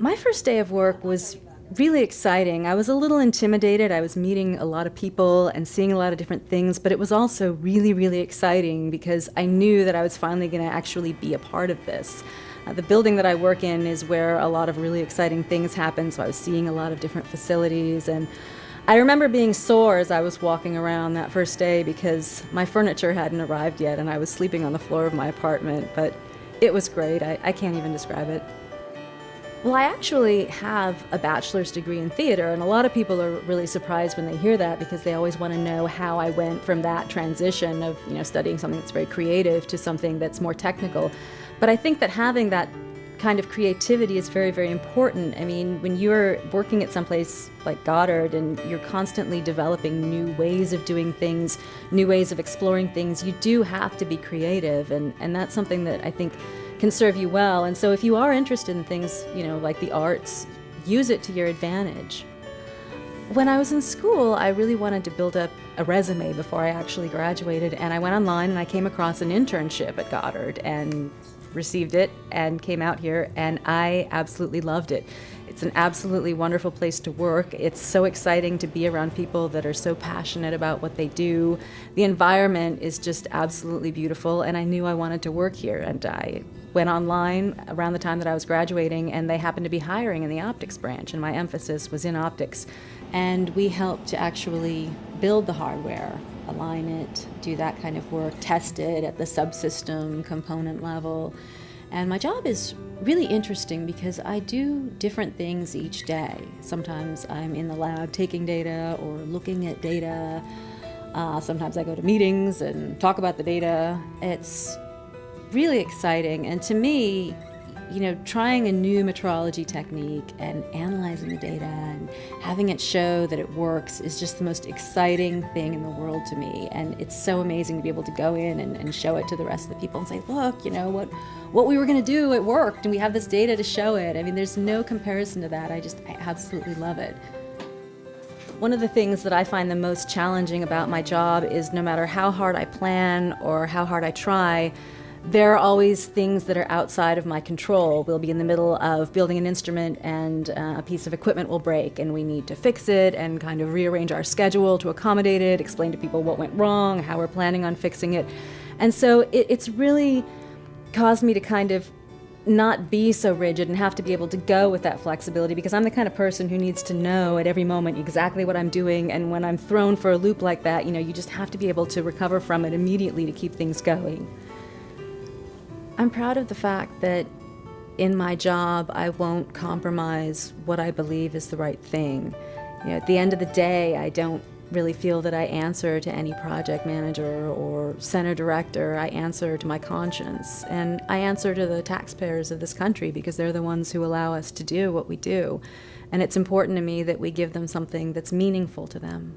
My first day of work was really exciting. I was a little intimidated. I was meeting a lot of people and seeing a lot of different things, but it was also really, really exciting because I knew that I was finally going to actually be a part of this. The building that I work in is where a lot of really exciting things happen, so I was seeing a lot of different facilities, and I remember being sore as I was walking around that first day because my furniture hadn't arrived yet and I was sleeping on the floor of my apartment, but it was great. I can't even describe it. Well, I actually have a bachelor's degree in theater, and a lot of people are really surprised when they hear that because they always want to know how I went from that transition of, studying something that's very creative to something that's more technical. But I think that having that kind of creativity is very, very important. I mean, when you're working at someplace like Goddard and you're constantly developing new ways of doing things, new ways of exploring things, you do have to be creative, and that's something that I think can serve you well. And so if you are interested in things, like the arts, use it to your advantage. When I was in school, I really wanted to build up a resume before I actually graduated, and I went online and I came across an internship at Goddard and received it and came out here, and I absolutely loved it. It's an absolutely wonderful place to work. It's so exciting to be around people that are so passionate about what they do. The environment is just absolutely beautiful, and I knew I wanted to work here, and I went online around the time that I was graduating, and they happened to be hiring in the optics branch, and my emphasis was in optics. And we helped to actually build the hardware, align it, do that kind of work, test it at the subsystem component level. And my job is really interesting because I do different things each day. Sometimes I'm in the lab taking data or looking at data. Sometimes I go to meetings and talk about the data. It's really exciting, and to me, trying a new metrology technique and analyzing the data and having it show that it works is just the most exciting thing in the world to me. And it's so amazing to be able to go in and show it to the rest of the people and say, look, what we were going to do, it worked, and we have this data to show it. I mean, there's no comparison to that. I absolutely love it. One of the things that I find the most challenging about my job is no matter how hard I plan or how hard I try, there are always things that are outside of my control. We'll be in the middle of building an instrument and a piece of equipment will break and we need to fix it and kind of rearrange our schedule to accommodate it, explain to people what went wrong, how we're planning on fixing it. And so it's really caused me to kind of not be so rigid and have to be able to go with that flexibility, because I'm the kind of person who needs to know at every moment exactly what I'm doing, and when I'm thrown for a loop like that, you just have to be able to recover from it immediately to keep things going. I'm proud of the fact that in my job, I won't compromise what I believe is the right thing. At the end of the day, I don't really feel that I answer to any project manager or center director. I answer to my conscience, and I answer to the taxpayers of this country because they're the ones who allow us to do what we do. And it's important to me that we give them something that's meaningful to them.